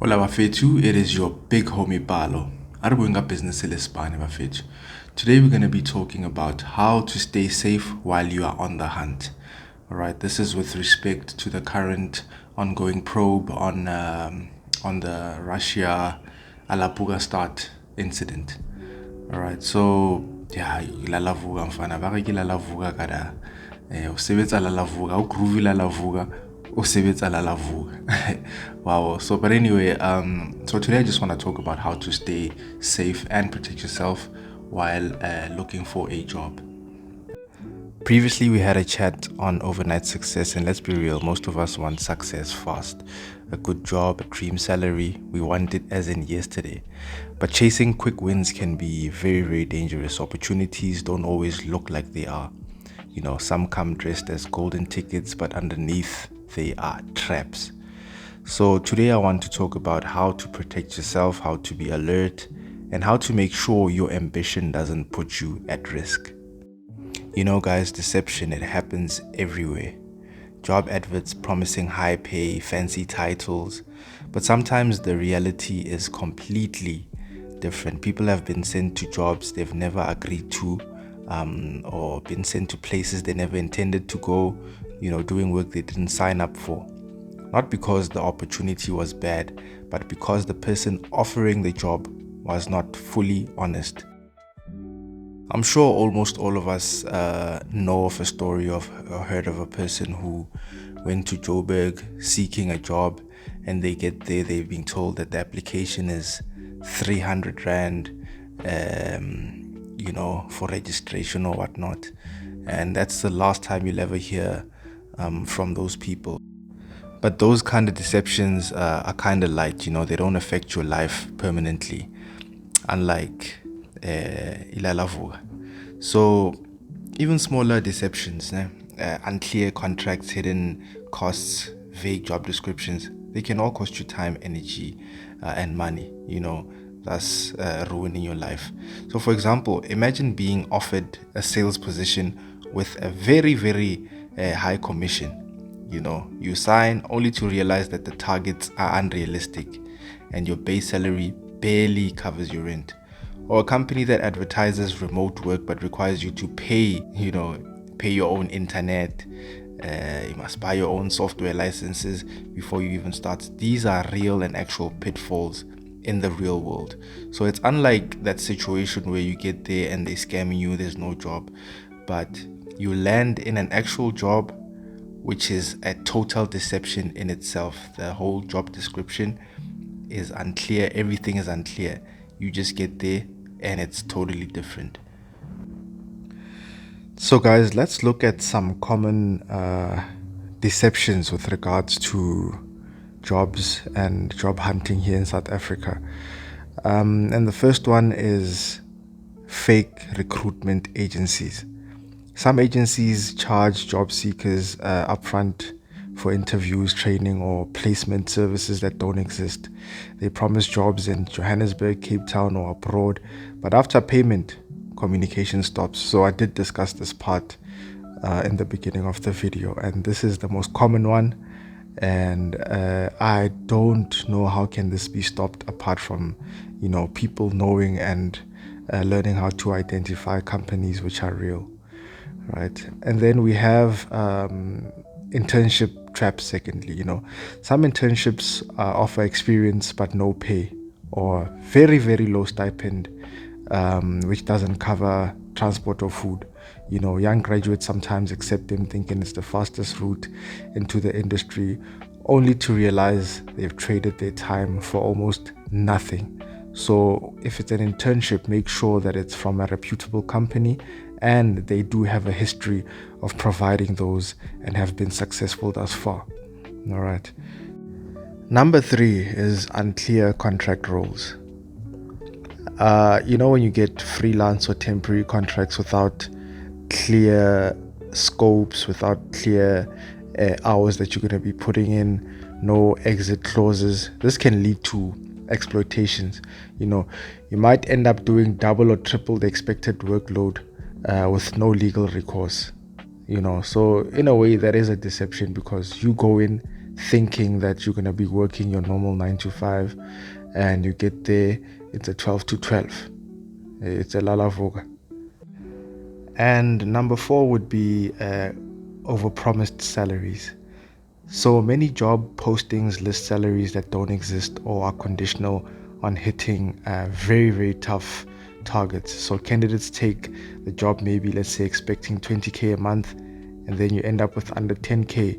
Hola bafethu, it is your big homie Palo. Alabuga business in Spain bafethu. Today we're going to be talking about how to stay safe while you are on the hunt. Alright, this is with respect to the current ongoing probe on the Russia Alabuga start incident. Alright, so yeah, ilalavuga mfana baka ke lalavuga kada o sebetsa lalavuga o groovy lalavuga o sebetsa lalavuga. Wow. So but anyway, so today I just want to talk about how to stay safe and protect yourself while looking for a job. Previously, we had a chat on overnight success, and let's be real, most of us want success fast. A good job, a dream salary, we want it as in yesterday. But chasing quick wins can be very, very dangerous. Opportunities don't always look like they are. You know, some come dressed as golden tickets, but underneath, they are traps. So today I want to talk about how to protect yourself, how to be alert, and how to make sure your ambition doesn't put you at risk. You know, guys, deception, it happens everywhere. Job adverts promising high pay, fancy titles, but sometimes the reality is completely different. People have been sent to jobs they've never agreed to, or been sent to places they never intended to go, doing work they didn't sign up for. Not because the opportunity was bad, but because the person offering the job was not fully honest. I'm sure almost all of us know of a story of or heard of a person who went to Joburg seeking a job, and they get there, they've been told that the application is 300 Rand, for registration or whatnot. And that's the last time you'll ever hear from those people. But those kind of deceptions are kind of light, they don't affect your life permanently, unlike Ilalavuga. So even smaller deceptions, unclear contracts, hidden costs, vague job descriptions, they can all cost you time, energy, and money, thus ruining your life. So for example, imagine being offered a sales position with a very, very high commission. You sign only to realize that the targets are unrealistic and your base salary barely covers your rent. Or a company that advertises remote work but requires you to pay your own internet. You must buy your own software licenses before you even start. These are real and actual pitfalls in the real world. So it's unlike that situation where you get there and they're scamming you, there's no job, but you land in an actual job, which is a total deception in itself. The whole job description is unclear, everything is unclear. You just get there and it's totally different. So guys, let's look at some common deceptions with regards to jobs and job hunting here in South Africa. And the first one is fake recruitment agencies. Some agencies charge job seekers upfront for interviews, training, or placement services that don't exist. They promise jobs in Johannesburg, Cape Town, or abroad, but after payment, communication stops. So I did discuss this part in the beginning of the video, and this is the most common one. And I don't know how can this be stopped apart from, people knowing and learning how to identify companies which are real. Right. And then we have internship traps. Secondly, some internships offer experience but no pay, or very, very low stipend, which doesn't cover transport or food. Young graduates sometimes accept them thinking it's the fastest route into the industry, only to realize they've traded their time for almost nothing. So if it's an internship, make sure that it's from a reputable company and they do have a history of providing those and have been successful thus far. All right. Number 3 is unclear contract roles. When you get freelance or temporary contracts without clear scopes, without clear hours that you're going to be putting in, no exit clauses, this can lead to exploitations. You might end up doing double or triple the expected workload with no legal recourse. So in a way that is a deception, because you go in thinking that you're going to be working your normal 9 to 5, and you get there, it's a 12 to 12. It's a Alabuga. And number 4 would be overpromised salaries. So many job postings list salaries that don't exist or are conditional on hitting very, very tough targets. So candidates take the job, maybe let's say expecting 20K a month, and then you end up with under 10K,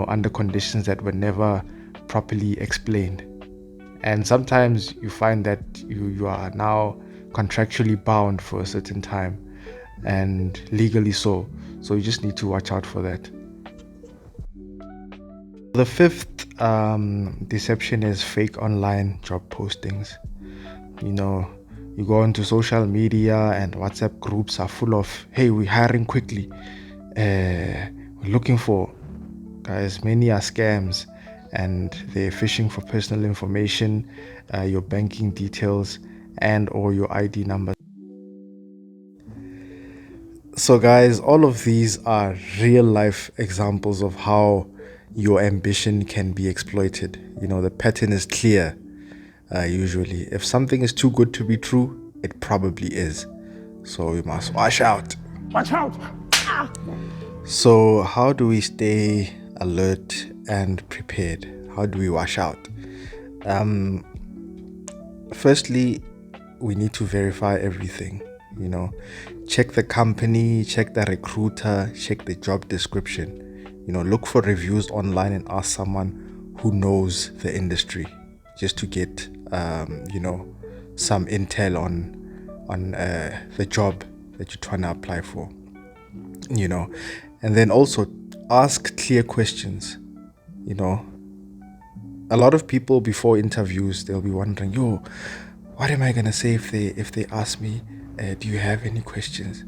under conditions that were never properly explained. And sometimes you find that you are now contractually bound for a certain time, and legally so. So you just need to watch out for that. The fifth deception is fake online job postings. You go into social media and WhatsApp groups are full of, hey, we're hiring quickly. We're looking for guys. Many are scams, and they're fishing for personal information, your banking details, and or your ID number. So, guys, all of these are real life examples of how your ambition can be exploited. The pattern is clear. Usually, if something is too good to be true, it probably is. So, we must watch out. Watch out! So, how do we stay alert and prepared? How do we wash out? Firstly, we need to verify everything. Check the company, check the recruiter, check the job description. Look for reviews online and ask someone who knows the industry, just to get some intel on the job that you're trying to apply for. And then also ask clear questions. A lot of people before interviews, they'll be wondering, what am I gonna say if they ask me, do you have any questions?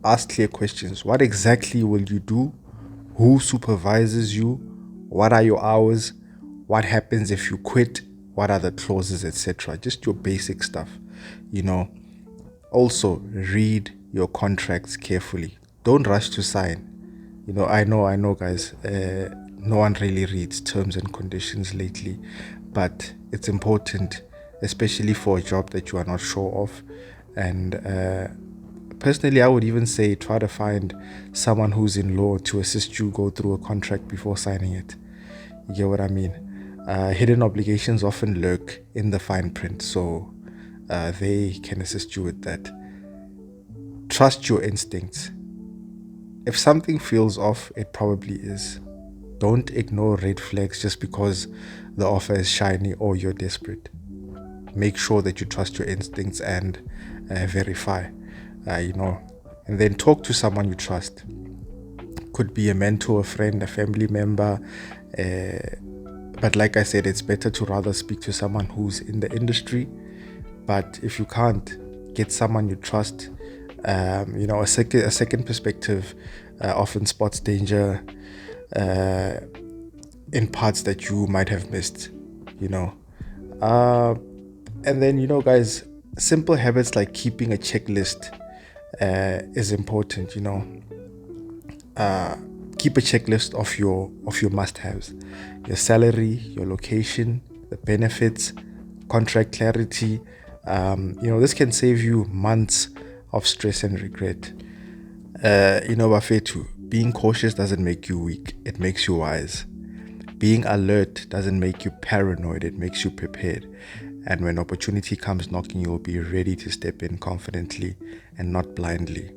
Ask clear questions. What exactly will you do? Who supervises you? What are your hours? What happens if you quit? What are the clauses, etc.? Just your basic stuff. Also read your contracts carefully. Don't rush to sign. I know, guys. No one really reads terms and conditions lately, but it's important, especially for a job that you are not sure of. And personally, I would even say try to find someone who's in law to assist you go through a contract before signing it. You get what I mean? Hidden obligations often lurk in the fine print, so they can assist you with that. Trust your instincts. If something feels off, it probably is. Don't ignore red flags just because the offer is shiny or you're desperate. Make sure that you trust your instincts and verify, and then talk to someone you trust. Could be a mentor, a friend, a family member. But like I said, it's better to rather speak to someone who's in the industry. But if you can't, get someone you trust. A second perspective often spots danger in parts that you might have missed. And then, guys, simple habits like keeping a checklist is important. Keep a checklist of your must-haves: your salary, your location, the benefits, contract clarity. This can save you months of stress and regret. Bafetu, being cautious doesn't make you weak, it makes you wise. Being alert doesn't make you paranoid, it makes you prepared. And when opportunity comes knocking, you'll be ready to step in confidently and not blindly.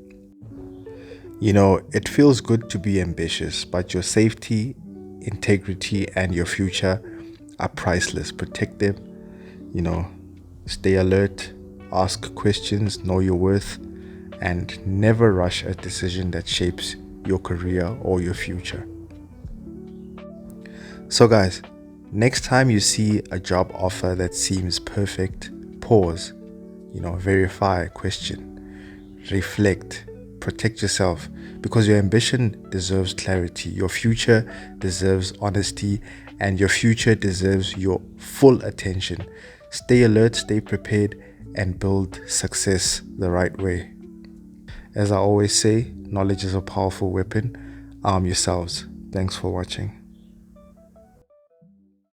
It feels good to be ambitious, but your safety, integrity, and your future are priceless. Protect them. Stay alert, ask questions, know your worth, and never rush a decision that shapes your career or your future. So, guys, next time you see a job offer that seems perfect, pause, verify, question, reflect, protect yourself, because your ambition deserves clarity, your future deserves honesty, and your future deserves your full attention. Stay alert, stay prepared, and build success the right way. As I always say, knowledge is a powerful weapon. Arm yourselves. Thanks for watching.